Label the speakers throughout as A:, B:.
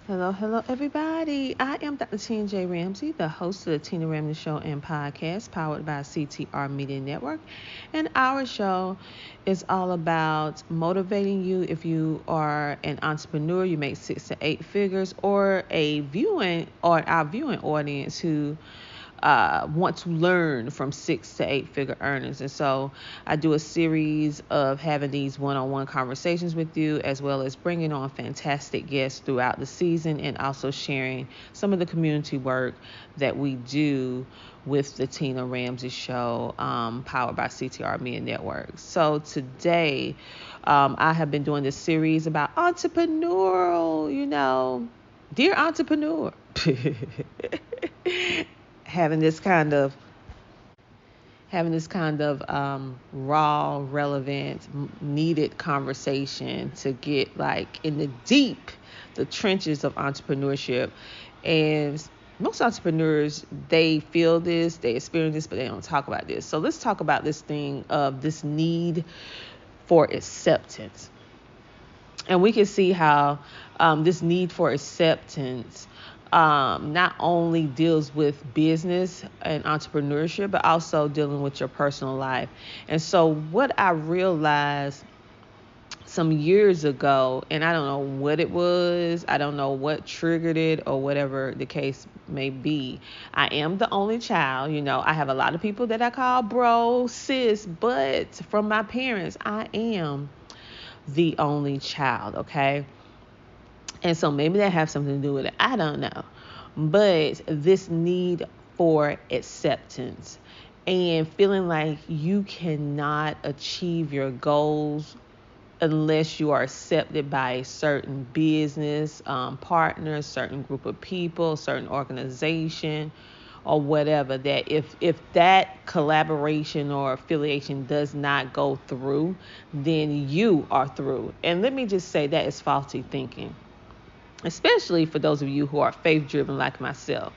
A: Hello, hello, everybody. I am Dr. Tina J. Ramsey, the host of the Tina Ramsey Show and podcast, powered by CTR Media Network. And our show is all about motivating you if you are an entrepreneur, you make 6 to 8 figures, or our viewing audience who want to learn from 6 to 8 figure earners. And so I do a series of having these one-on-one conversations with you, as well as bringing on fantastic guests throughout the season, and also sharing some of the community work that we do with the Tina Ramsey Show, powered by CTR Media Network. So today, I have been doing this series about entrepreneurial, dear entrepreneur. having this kind of raw, relevant, needed conversation to get like in the trenches of entrepreneurship. And most entrepreneurs, they feel this, they experience this, but they don't talk about this. So let's talk about this thing of this need for acceptance. And we can see how this need for acceptance not only deals with business and entrepreneurship, but also dealing with your personal life. And so what I realized some years ago, and I don't know what it was, I don't know what triggered it or whatever the case may be. I am the only child. I have a lot of people that I call bro, sis, but from my parents, I am the only child, okay? And so maybe that has something to do with it. I don't know. But this need for acceptance and feeling like you cannot achieve your goals unless you are accepted by a certain business partner, a certain group of people, a certain organization, or whatever, that if that collaboration or affiliation does not go through, then you are through. And let me just say that is faulty thinking, especially for those of you who are faith-driven like myself,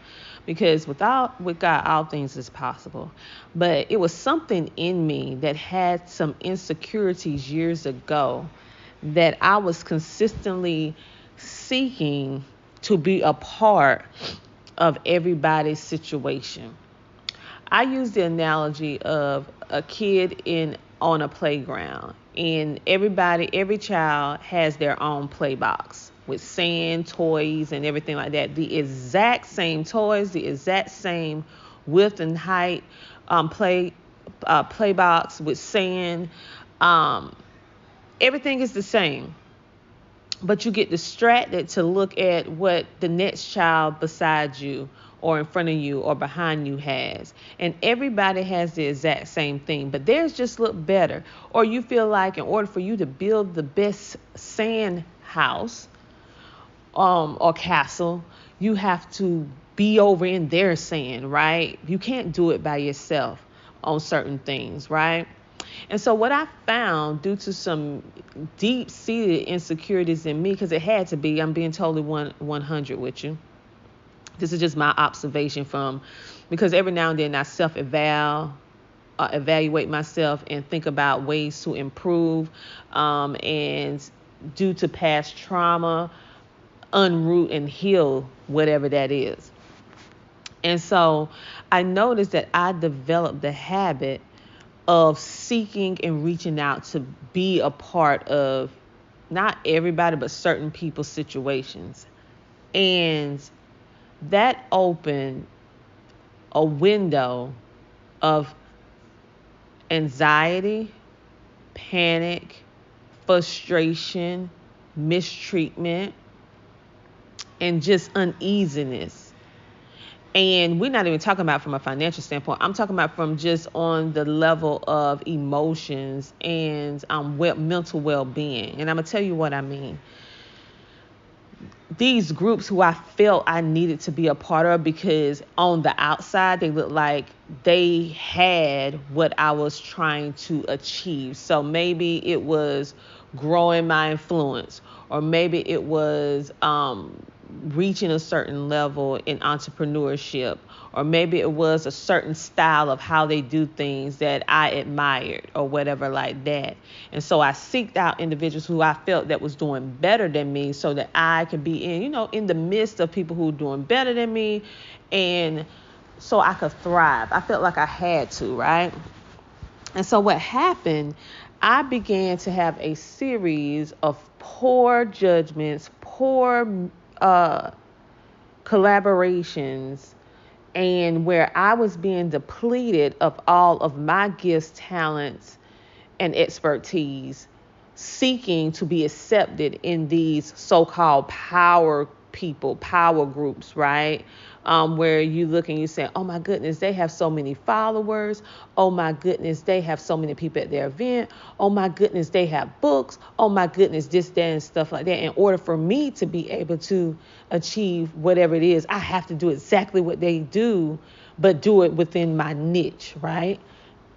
A: because with God, all things is possible. But it was something in me that had some insecurities years ago that I was consistently seeking to be a part of everybody's situation. I use the analogy of a kid on a playground, and every child has their own play box with sand, toys, and everything like that. The exact same toys, the exact same width and height play box with sand. Everything is the same. But you get distracted to look at what the next child beside you or in front of you or behind you has. And everybody has the exact same thing, but theirs just look better. Or you feel like in order for you to build the best sand house or castle, you have to be over in their sand, right? You can't do it by yourself on certain things, right? And so what I found, due to some deep-seated insecurities in me, because it had to be, I'm being totally 100 with you. This is just my observation because every now and then I evaluate myself and think about ways to improve, and due to past trauma, unroot and heal whatever that is. And so I noticed that I developed the habit of seeking and reaching out to be a part of not everybody, but certain people's situations. And that opened a window of anxiety, panic, frustration, mistreatment, and just uneasiness. And we're not even talking about from a financial standpoint. I'm talking about from just on the level of emotions and mental well-being. And I'm going to tell you what I mean. These groups who I felt I needed to be a part of, because on the outside, they looked like they had what I was trying to achieve. So maybe it was growing my influence, or maybe it was reaching a certain level in entrepreneurship, or maybe it was a certain style of how they do things that I admired or whatever like that. And so I seeked out individuals who I felt that was doing better than me, so that I could be in the midst of people who were doing better than me, and so I could thrive. I felt like I had to, right? And so what happened, I began to have a series of poor judgments, poor collaborations, and where I was being depleted of all of my gifts, talents, and expertise, seeking to be accepted in these so-called power people, power groups, right? Where you look and you say, oh my goodness, they have so many followers. Oh my goodness, they have so many people at their event. Oh my goodness, they have books. Oh my goodness, this, that, and stuff like that. In order for me to be able to achieve whatever it is, I have to do exactly what they do, but do it within my niche, right?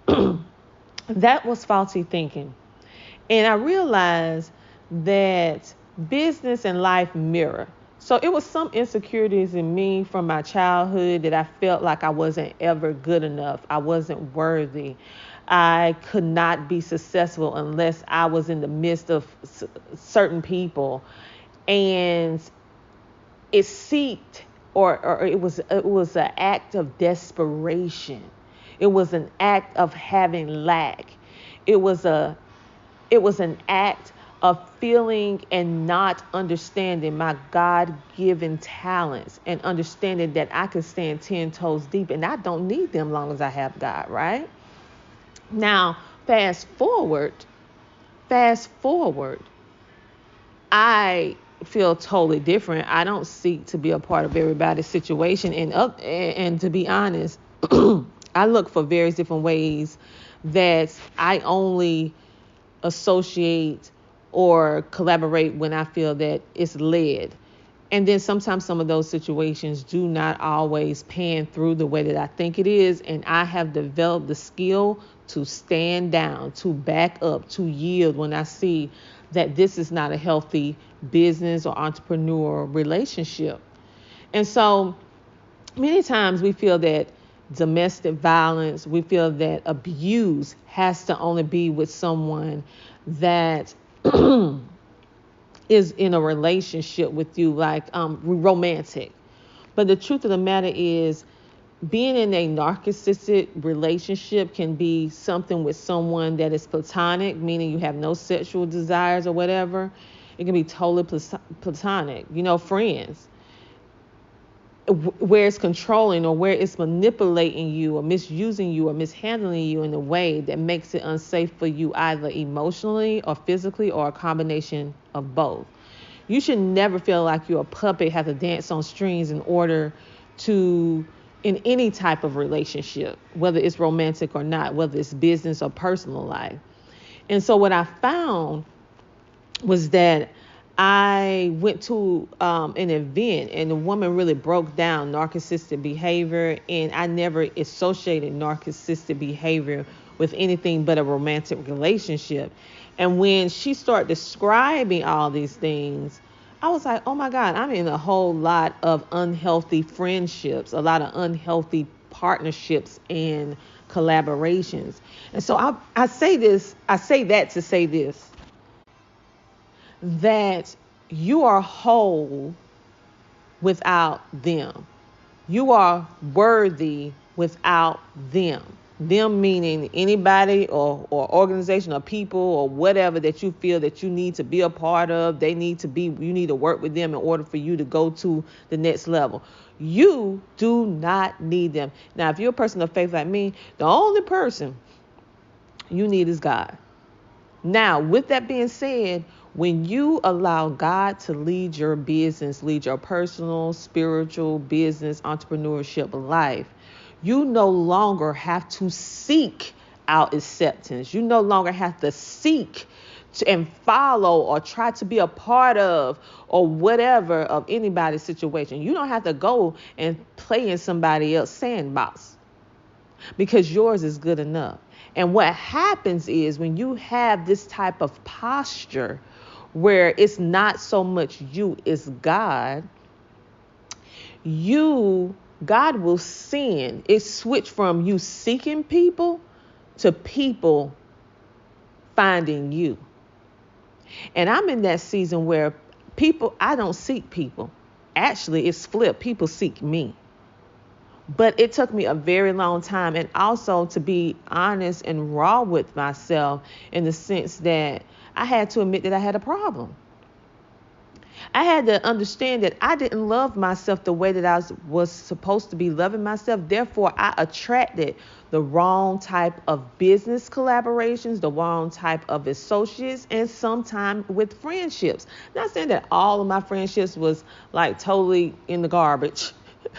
A: That was faulty thinking. And I realized that business and life mirror. So it was some insecurities in me from my childhood that I felt like I wasn't ever good enough. I wasn't worthy. I could not be successful unless I was in the midst of certain people. And it seeked, or it was an act of desperation. It was an act of having lack. It was an act of feeling and not understanding my God-given talents, and understanding that I could stand 10 toes deep and I don't need them long as I have God, right? Now, fast forward, I feel totally different. I don't seek to be a part of everybody's situation. And to be honest, I look for various different ways that I only associate or collaborate when I feel that it's led. And then sometimes some of those situations do not always pan through the way that I think it is. And I have developed the skill to stand down, to back up, to yield when I see that this is not a healthy business or entrepreneur relationship. And so many times we feel that domestic violence, we feel that abuse has to only be with someone that is in a relationship with you, like romantic. But the truth of the matter is, being in a narcissistic relationship can be something with someone that is platonic, meaning you have no sexual desires or whatever. It can be totally platonic, friends. Where it's controlling, or where it's manipulating you or misusing you or mishandling you in a way that makes it unsafe for you, either emotionally or physically, or a combination of both. You should never feel like you're a puppet, have to dance on strings in order to, in any type of relationship, whether it's romantic or not, whether it's business or personal life. And so what I found was that I went to an event, and the woman really broke down narcissistic behavior, and I never associated narcissistic behavior with anything but a romantic relationship. And when she started describing all these things, I was like, oh my God, I'm in a whole lot of unhealthy friendships, a lot of unhealthy partnerships and collaborations. And so I say that to say this, that you are whole without them. You are worthy without them. Them meaning anybody or organization or people or whatever that you feel that you need to be a part of. You need to work with them in order for you to go to the next level. You do not need them. Now, if you're a person of faith like me, the only person you need is God. Now, with that being said, when you allow God to lead your business, lead your personal, spiritual, business, entrepreneurship life, you no longer have to seek out acceptance. You no longer have to seek and follow or try to be a part of or whatever of anybody's situation. You don't have to go and play in somebody else's sandbox, because yours is good enough. And what happens is, when you have this type of posture where it's not so much you, it's God, God will send. It switched from you seeking people to people finding you. And I'm in that season where I don't seek people. Actually, it's flipped. People seek me. But it took me a very long time, and also to be honest and raw with myself, in the sense that I had to admit that I had a problem. I had to understand that I didn't love myself the way that I was supposed to be loving myself. Therefore, I attracted the wrong type of business collaborations, the wrong type of associates, and sometimes with friendships. Not saying that all of my friendships was like totally in the garbage,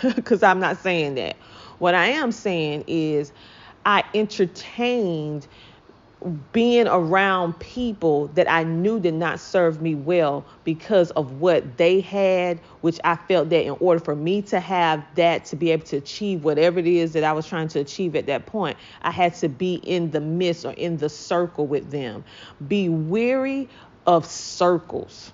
A: because I'm not saying that. What I am saying is I entertained being around people that I knew did not serve me well because of what they had, which I felt that in order for me to have that, to be able to achieve whatever it is that I was trying to achieve at that point, I had to be in the midst or in the circle with them. Be weary of circles.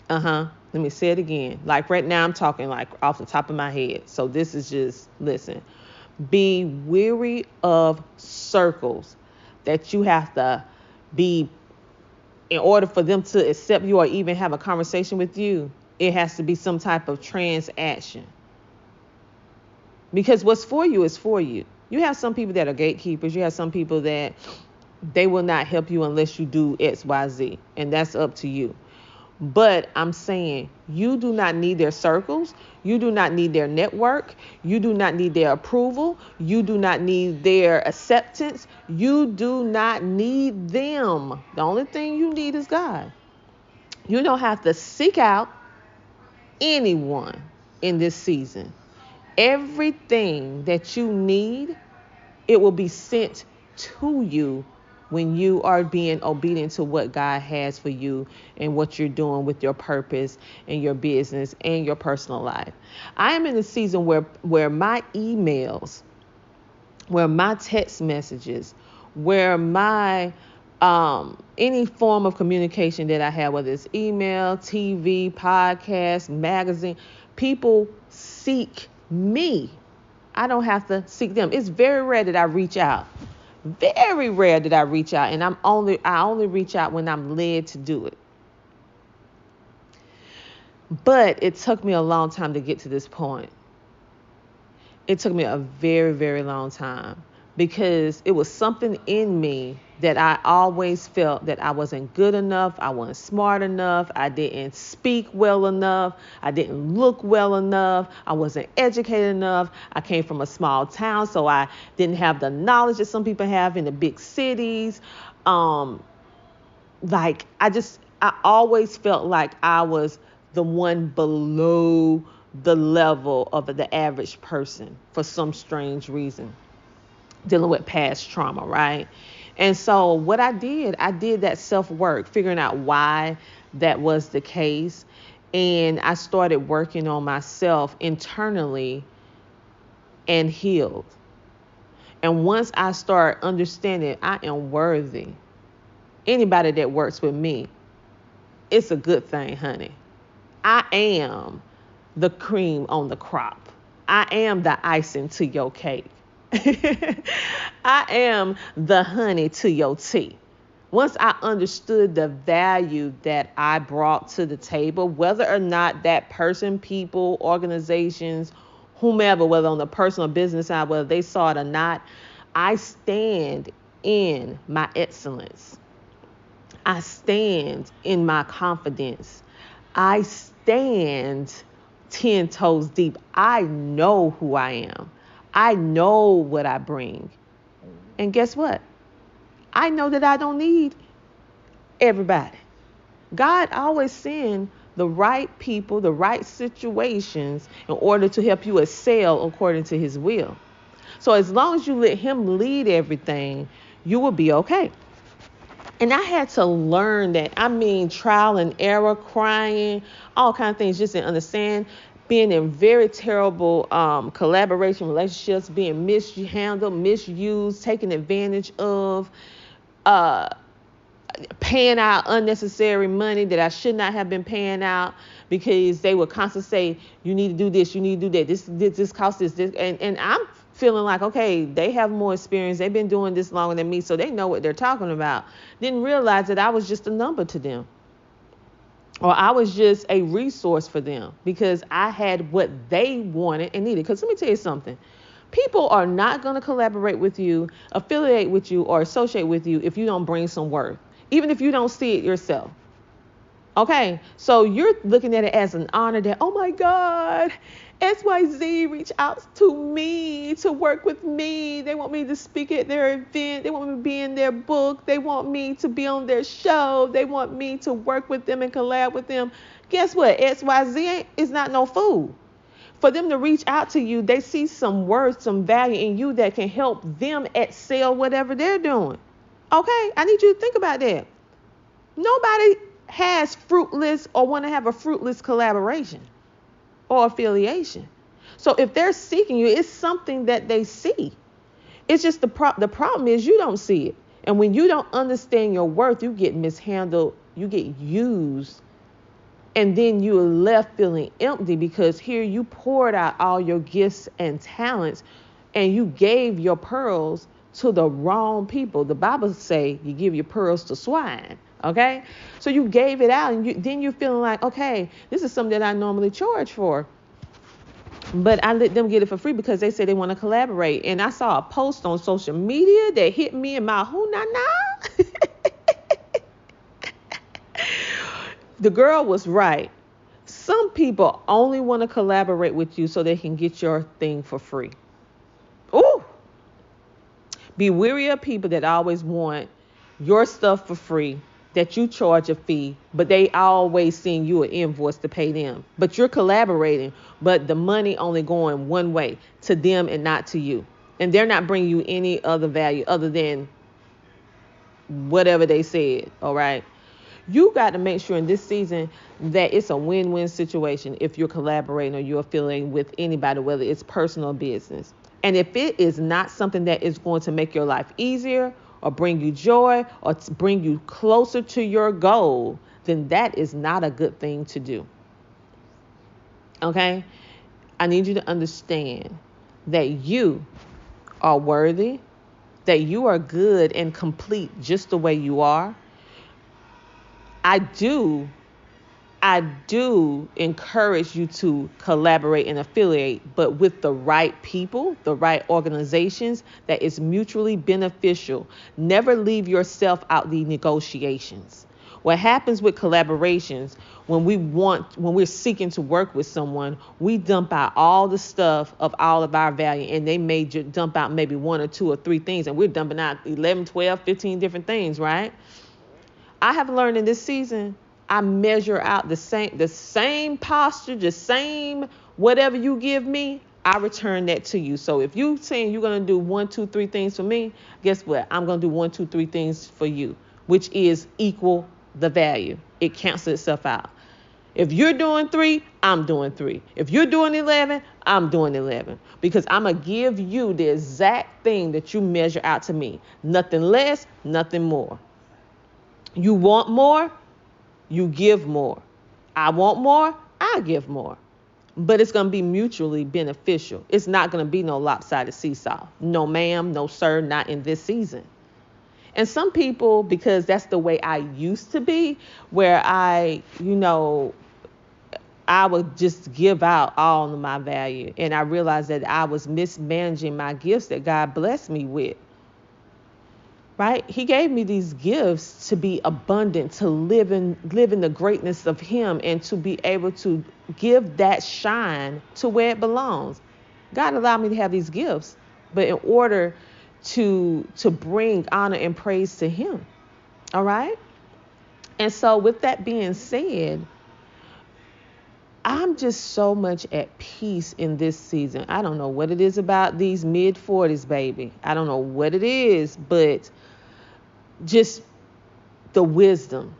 A: Let me say it again. Like right now, I'm talking like off the top of my head. So this is just, listen. Be weary of circles that you have to be, in order for them to accept you or even have a conversation with you. It has to be some type of transaction. Because what's for you is for you. You have some people that are gatekeepers. You have some people that they will not help you unless you do X, Y, Z. And that's up to you. But I'm saying you do not need their circles. You do not need their network. You do not need their approval. You do not need their acceptance. You do not need them. The only thing you need is God. You don't have to seek out anyone in this season. Everything that you need, it will be sent to you when you are being obedient to what God has for you and what you're doing with your purpose and your business and your personal life. I am in a season where my emails, where my text messages, where my any form of communication that I have, whether it's email, TV, podcast, magazine, people seek me. I don't have to seek them. It's very rare that I reach out. Very rare that I reach out, and I only reach out when I'm led to do it. But it took me a long time to get to this point. It took me a very, very long time, because it was something in me that I always felt that I wasn't good enough. I wasn't smart enough. I didn't speak well enough. I didn't look well enough. I wasn't educated enough. I came from a small town, so I didn't have the knowledge that some people have in the big cities. I always felt like I was the one below the level of the average person for some strange reason, dealing with past trauma, right? And so what I did that self-work, figuring out why that was the case. And I started working on myself internally and healed. And once I start understanding I am worthy, anybody that works with me, it's a good thing, honey. I am the cream on the crop. I am the icing to your cake. I am the honey to your tea. Once I understood the value that I brought to the table, whether or not that person, people, organizations, whomever, whether on the personal business side, whether they saw it or not, I stand in my excellence. I stand in my confidence. I stand 10 toes deep. I know who I am. I know what I bring. And guess what? I know that I don't need everybody. God always sends the right people, the right situations in order to help you excel according to his will. So as long as you let him lead everything, you will be okay. And I had to learn that. I mean, trial and error, crying, all kinds of things, just to understand. Being in very terrible collaboration relationships, being mishandled, misused, taken advantage of, paying out unnecessary money that I should not have been paying out, because they would constantly say, you need to do this, you need to do that, this costs this. And I'm feeling like, okay, they have more experience, they've been doing this longer than me, so they know what they're talking about. Didn't realize that I was just a number to them, or I was just a resource for them, because I had what they wanted and needed. Because let me tell you something. People are not going to collaborate with you, affiliate with you, or associate with you if you don't bring some worth, even if you don't see it yourself. Okay, so you're looking at it as an honor that, oh my God, XYZ reached out to me to work with me. They want me to speak at their event. They want me to be in their book. They want me to be on their show. They want me to work with them and collab with them. Guess what? XYZ is not no fool. For them to reach out to you, they see some worth, some value in you that can help them excel whatever they're doing. Okay, I need you to think about that. Nobody has fruitless or want to have a fruitless collaboration or affiliation. So if they're seeking you, it's something that they see. It's just the problem is you don't see it. And when you don't understand your worth, you get mishandled, you get used, and then you are left feeling empty, because here you poured out all your gifts and talents and you gave your pearls to the wrong people. The Bible say you give your pearls to swine. Okay, so you gave it out, and then you're feeling like, okay, this is something that I normally charge for, but I let them get it for free because they say they want to collaborate. And I saw a post on social media that hit me in my hoo-na-na. The girl was right. Some people only want to collaborate with you so they can get your thing for free. Ooh. Be wary of people that always want your stuff for free, that you charge a fee, but they always send you an invoice to pay them. But you're collaborating, but the money only going one way, to them and not to you. And they're not bringing you any other value other than whatever they said, all right? You got to make sure in this season that it's a win-win situation if you're collaborating or you're affiliating with anybody, whether it's personal or business. And if it is not something that is going to make your life easier or bring you joy or bring you closer to your goal, then that is not a good thing to do. Okay? I need you to understand that you are worthy, that you are good and complete just the way you are. I do encourage you to collaborate and affiliate, but with the right people, the right organizations, that is mutually beneficial. Never leave yourself out the negotiations. What happens with collaborations, when we're seeking to work with someone, we dump out all the stuff of all of our value, and they may dump out maybe one or two or three things, and we're dumping out 11, 12, 15 different things, right? I have learned in this season, I measure out the same posture, the same whatever you give me, I return that to you. So if you saying you're going to do 1, 2, 3 things for me, guess what? I'm going to do 1, 2, 3 things for you, which is equal the value. It cancels itself out. If you're doing 3, I'm doing 3. If you're doing 11, I'm doing 11. Because I'm going to give you the exact thing that you measure out to me. Nothing less, nothing more. You want more, you give more. I want more, I give more. But it's going to be mutually beneficial. It's not going to be no lopsided seesaw. No ma'am, no sir, not in this season. And some people, because that's the way I used to be, where I would just give out all of my value. And I realized that I was mismanaging my gifts that God blessed me with. Right? He gave me these gifts to be abundant, to live in the greatness of him, and to be able to give that shine to where it belongs. God allowed me to have these gifts, but in order to bring honor and praise to him. All right? And so with that being said, I'm just so much at peace in this season. I don't know what it is about these mid-40s, baby. I don't know what it is, but just the wisdom,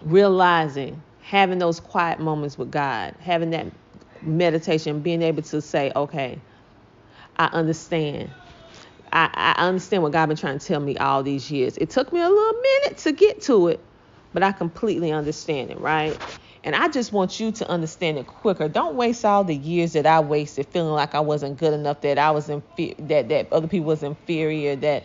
A: realizing, having those quiet moments with God, having that meditation, being able to say, okay, I understand. I understand what God been trying to tell me all these years. It took me a little minute to get to it, but I completely understand it, right? And I just want you to understand it quicker. Don't waste all the years that I wasted feeling like I wasn't good enough, that I was that other people was inferior, that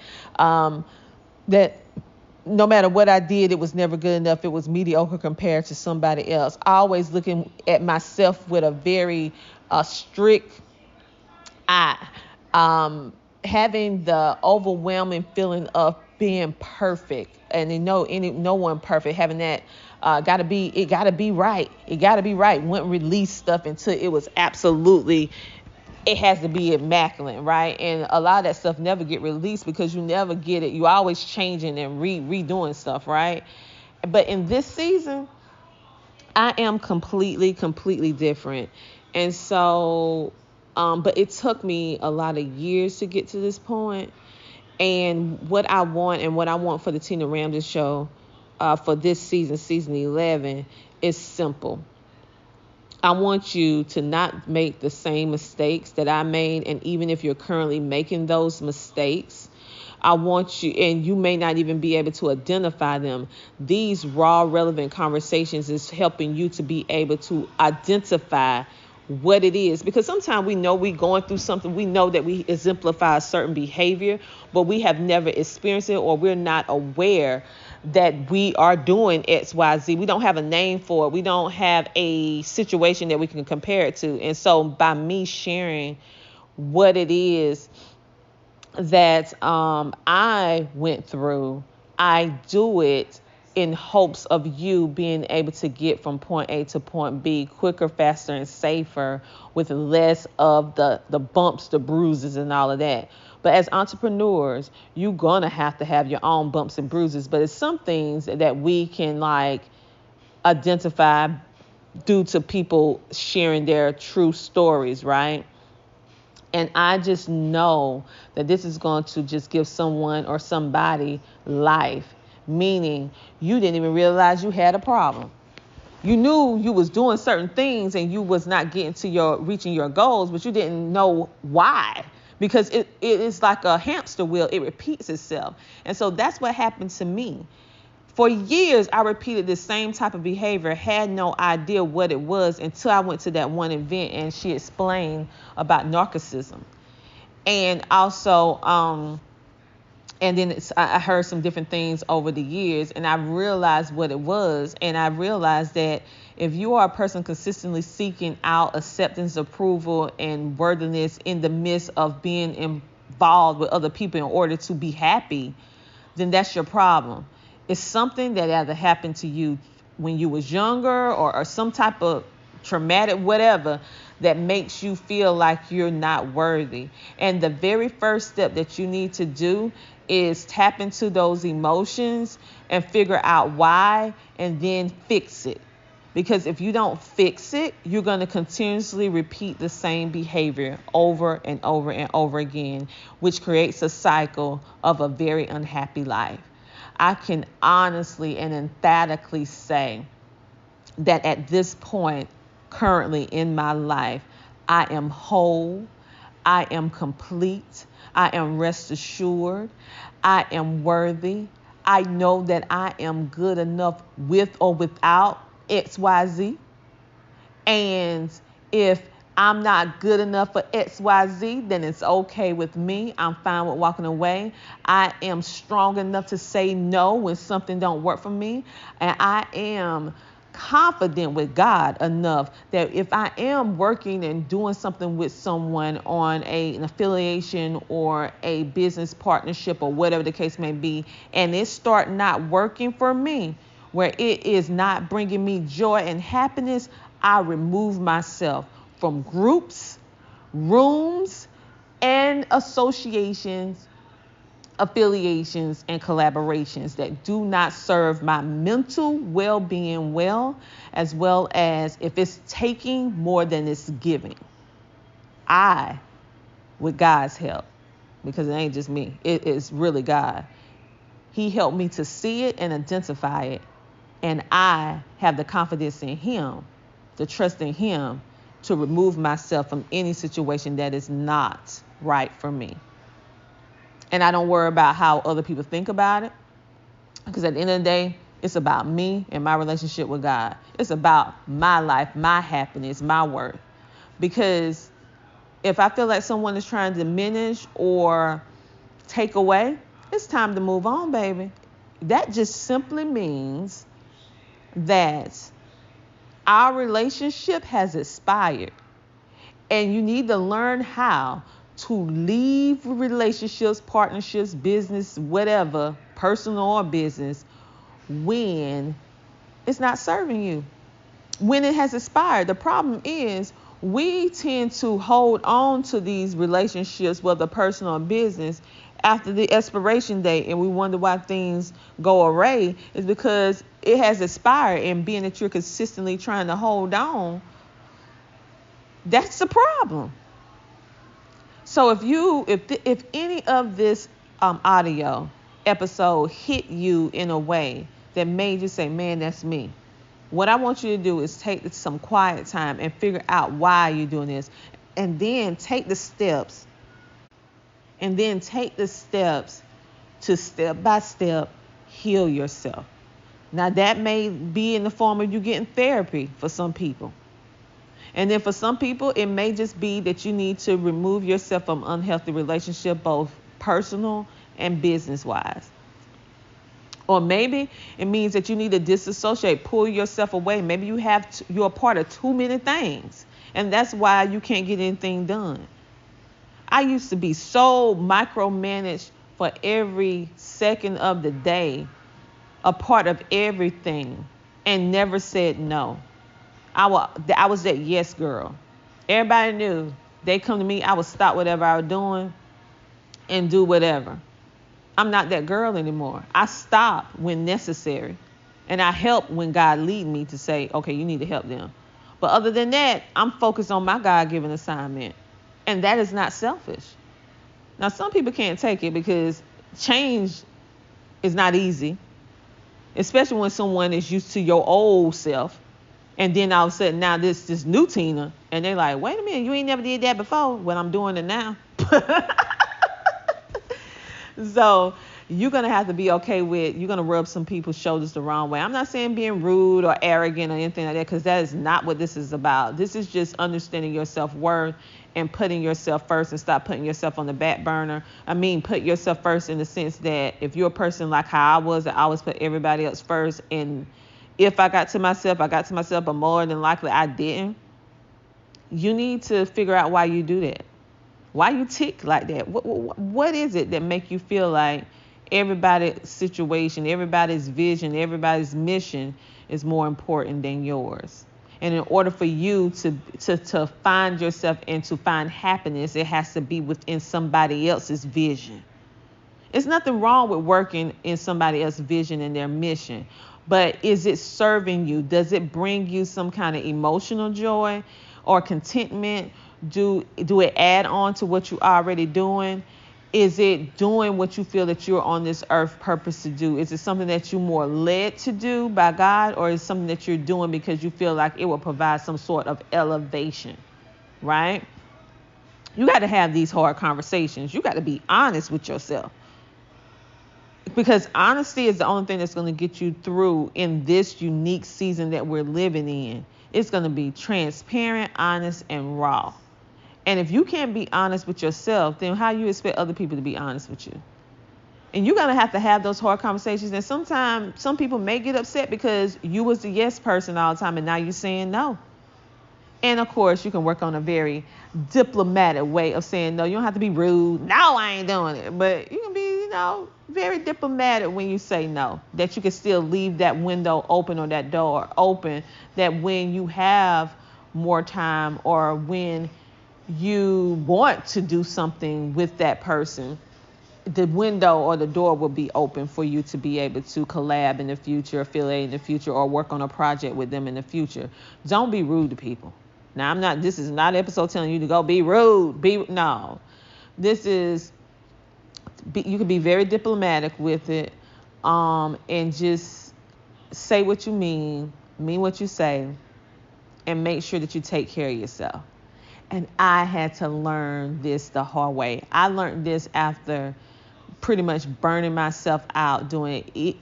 A: no matter what I did, it was never good enough. It was mediocre compared to somebody else. Always looking at myself with a very strict eye. Having the overwhelming feeling of being perfect, and no one perfect. Having that gotta be right. It gotta be right. Wouldn't release stuff until it was absolutely. It has to be immaculate, right? And a lot of that stuff never get released because you never get it. You always changing and redoing stuff, right? But in this season, I am completely different. And so, but it took me a lot of years to get to this point. And what I want for the Tina Ramsey show for this season 11, is simple. I want you to not make the same mistakes that I made. And even if you're currently making those mistakes, I want you, and you may not even be able to identify them. These raw, relevant conversations is helping you to be able to identify what it is. Because sometimes we know we're going through something. We know that we exemplify a certain behavior, but we have never experienced it, or we're not aware that we are doing X, Y, Z. We don't have a name for it. We don't have a situation that we can compare it to. And so by me sharing what it is that I went through, I do it in hopes of you being able to get from point A to point B quicker, faster, and safer, with less of the bumps, the bruises, and all of that. But as entrepreneurs, you're going to have your own bumps and bruises. But it's some things that we can identify due to people sharing their true stories, right? And I just know that this is going to just give someone or somebody life, meaning you didn't even realize you had a problem. You knew you was doing certain things and you was not getting to reaching your goals, but you didn't know why. Because it is like a hamster wheel. It repeats itself. And so that's what happened to me. For years, I repeated the same type of behavior, had no idea what it was until I went to that one event and she explained about narcissism. And also, and then I heard some different things over the years, and I realized what it was. And I realized that if you are a person consistently seeking out acceptance, approval, and worthiness in the midst of being involved with other people in order to be happy, then that's your problem. It's something that either happened to you when you was younger, or some type of traumatic whatever that makes you feel like you're not worthy. And the very first step that you need to do is tap into those emotions and figure out why, and then fix it. Because if you don't fix it, you're going to continuously repeat the same behavior over and over and over again, which creates a cycle of a very unhappy life. I can honestly and emphatically say that at this point, currently in my life, I am whole, I am complete, I am rest assured, I am worthy. I know that I am good enough with or without XYZ. And if I'm not good enough for XYZ, then it's okay with me. I'm fine with walking away. I am strong enough to say no when something don't work for me. And I am confident with God enough that if I am working and doing something with someone on an affiliation or a business partnership or whatever the case may be, and it start not working for me, where it is not bringing me joy and happiness, I remove myself from groups, rooms, and associations, affiliations, and collaborations that do not serve my mental well-being as well as if it's taking more than it's giving. I, with God's help, because it ain't just me, it is really God. He helped me to see it and identify it. And I have the confidence in Him, the trust in Him, to remove myself from any situation that is not right for me. and I don't worry about how other people think about it. Because at the end of the day, it's about me and my relationship with God. It's about my life, my happiness, my worth. Because if I feel like someone is trying to diminish or take away, it's time to move on, baby. That just simply means that our relationship has expired. And you need to learn how to leave relationships, partnerships, business, whatever, personal or business, when it's not serving you, when it has expired. The problem is we tend to hold on to these relationships, whether personal or business, after the expiration date, and we wonder why things go awry. Is because it has expired, and being that you're consistently trying to hold on, that's the problem. So if any of this audio episode hit you in a way that made you say, man, that's me, what I want you to do is take some quiet time and figure out why you're doing this, and then take the steps to step by step heal yourself. Now that may be in the form of you getting therapy for some people. And then for some people, it may just be that you need to remove yourself from unhealthy relationship, both personal and business-wise. Or maybe it means that you need to disassociate, pull yourself away. Maybe you're a part of too many things, and that's why you can't get anything done. I used to be so micromanaged for every second of the day, a part of everything, and never said no. I was that yes girl. Everybody knew. They come to me, I would stop whatever I was doing and do whatever. I'm not that girl anymore. I stop when necessary, and I help when God lead me to say, okay, you need to help them. But other than that, I'm focused on my God-given assignment, and that is not selfish. Now, some people can't take it because change is not easy, especially when someone is used to your old self. And then all of a sudden now this new Tina, and they're like, wait a minute, you ain't never did that before. Well, I'm doing it now. So you're going to have to be okay with, you're going to rub some people's shoulders the wrong way. I'm not saying being rude or arrogant or anything like that, because that is not what this is about. This is just understanding your self-worth and putting yourself first, and stop putting yourself on the back burner. I mean, put yourself first in the sense that if you're a person like how I was, I always put everybody else first, and if I got to myself, but more than likely I didn't. You need to figure out why you do that. Why you tick like that? What is it that make you feel like everybody's situation, everybody's vision, everybody's mission is more important than yours? And in order for you to find yourself and to find happiness, it has to be within somebody else's vision. It's nothing wrong with working in somebody else's vision and their mission. But is it serving you? Does it bring you some kind of emotional joy or contentment? Do it add on to what you're already doing? Is it doing what you feel that you're on this earth purpose to do? Is it something that you're more led to do by God, or is it something that you're doing because you feel like it will provide some sort of elevation, right? You got to have these hard conversations. You got to be honest with yourself. Because honesty is the only thing that's going to get you through in this unique season that we're living in. It's going to be transparent, honest, and raw. And if you can't be honest with yourself, then how you expect other people to be honest with you? And you're going to have those hard conversations. And sometimes some people may get upset because you was the yes person all the time, and now you're saying no. And of course, you can work on a very diplomatic way of saying no. You don't have to be rude. No, I ain't doing it. But you can be, very diplomatic when you say no. That you can still leave that window open or that door open. That when you have more time, or when you want to do something with that person, the window or the door will be open for you to be able to collab in the future, affiliate in the future, or work on a project with them in the future. Don't be rude to people. Now, this is not an episode telling you to go be rude. No. This is, you can be very diplomatic with it, and just say what you mean what you say, and make sure that you take care of yourself. And I had to learn this the hard way. I learned this after pretty much burning myself out doing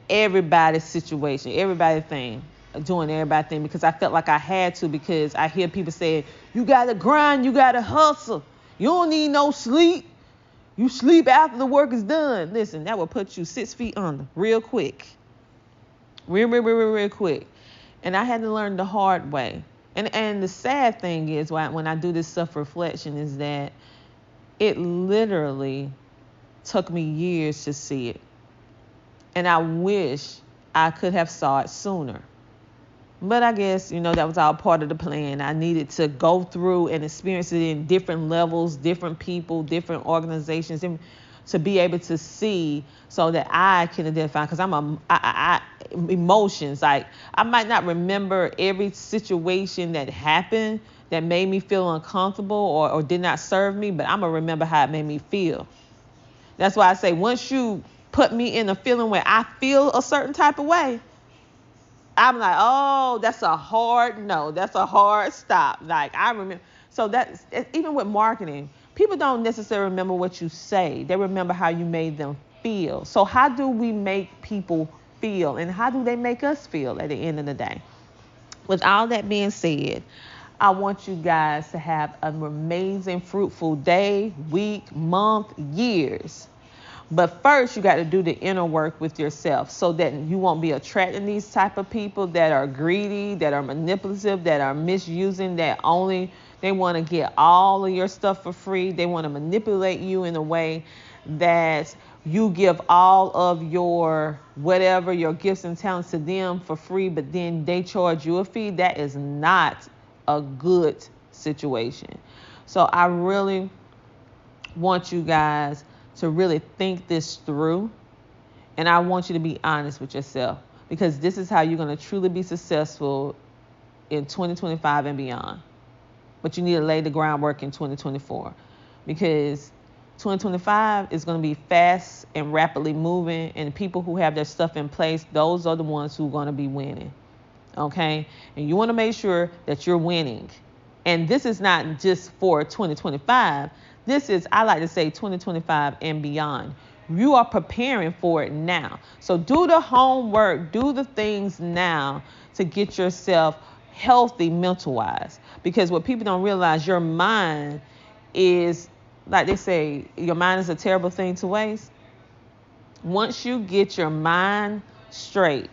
A: everybody's situation, everybody's thing, doing everybody's thing because I felt like I had to, because I hear people say, you got to grind, you got to hustle. You don't need no sleep. You sleep after the work is done. Listen, that will put you 6 feet under real quick. Real quick. And I had to learn the hard way. And the sad thing is, when I do this self-reflection, is that it literally took me years to see it. And I wish I could have saw it sooner. But I guess, that was all part of the plan. I needed to go through and experience it in different levels, different people, different organizations, and to be able to see so that I can identify. Because emotions, like I might not remember every situation that happened that made me feel uncomfortable or did not serve me, but I'm going to remember how it made me feel. That's why I say, once you put me in a feeling where I feel a certain type of way, I'm like, oh, that's a hard no. That's a hard stop. Like, I remember. So that's even with marketing. People don't necessarily remember what you say. They remember how you made them feel. So how do we make people feel? And how do they make us feel at the end of the day? With all that being said, I want you guys to have an amazing, fruitful day, week, month, years. But first, you got to do the inner work with yourself so that you won't be attracting these type of people that are greedy, that are manipulative, that are misusing, that only they want to get all of your stuff for free. They want to manipulate you in a way that you give all of your whatever, your gifts and talents to them for free, but then they charge you a fee. That is not a good situation. So I really want you guys to really think this through. And I want you to be honest with yourself, because this is how you're going to truly be successful in 2025 and beyond. But you need to lay the groundwork in 2024, because 2025 is going to be fast and rapidly moving, and people who have their stuff in place, those are the ones who are going to be winning. Okay? And you want to make sure that you're winning. And this is not just for 2025. This is, I like to say, 2025 and beyond. You are preparing for it now. So do the homework, do the things now to get yourself healthy mental-wise. Because what people don't realize, your mind is, like they say, your mind is a terrible thing to waste. Once you get your mind straight,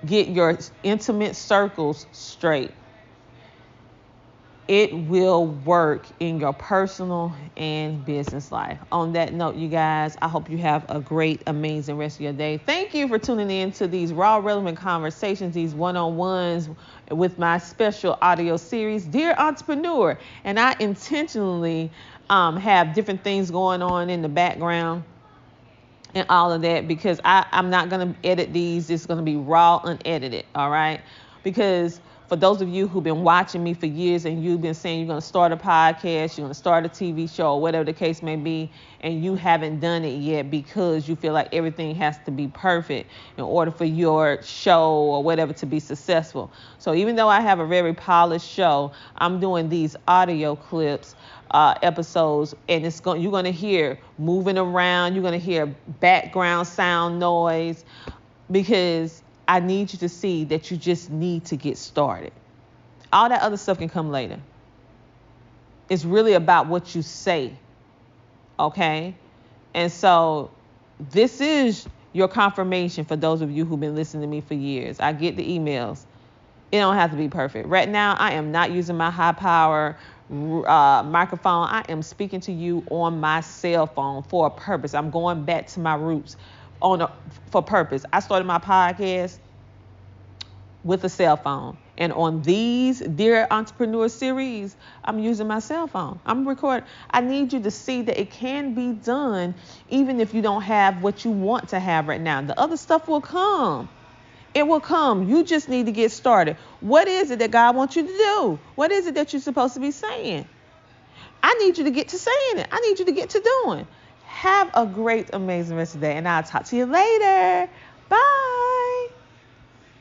A: get your intimate circles straight, it will work in your personal and business life. On that note, you guys, I hope you have a great, amazing rest of your day. Thank you for tuning in to these raw, relevant conversations, these one-on-ones with my special audio series, Dear Entrepreneur. And I intentionally have different things going on in the background and all of that, because I'm not going to edit these. It's going to be raw, unedited, all right? Because for those of you who've been watching me for years and you've been saying you're going to start a podcast, you're going to start a TV show, or whatever the case may be, and you haven't done it yet because you feel like everything has to be perfect in order for your show or whatever to be successful. So even though I have a very polished show, I'm doing these audio clips, episodes, and you're going to hear moving around, you're going to hear background sound noise, because I need you to see that you just need to get started. All that other stuff can come later. It's really about what you say, okay? And so this is your confirmation for those of you who've been listening to me for years. I get the emails. It don't have to be perfect. Right now, I am not using my high power microphone. I am speaking to you on my cell phone for a purpose. I'm going back to my roots for purpose. I started my podcast with a cell phone. And on these Dear Entrepreneur series, I'm using my cell phone. I'm recording. I need you to see that it can be done even if you don't have what you want to have right now. The other stuff will come. It will come. You just need to get started. What is it that God wants you to do? What is it that you're supposed to be saying? I need you to get to saying it. I need you to get to doing. Have a great, amazing rest of the day, and I'll talk to you later. Bye.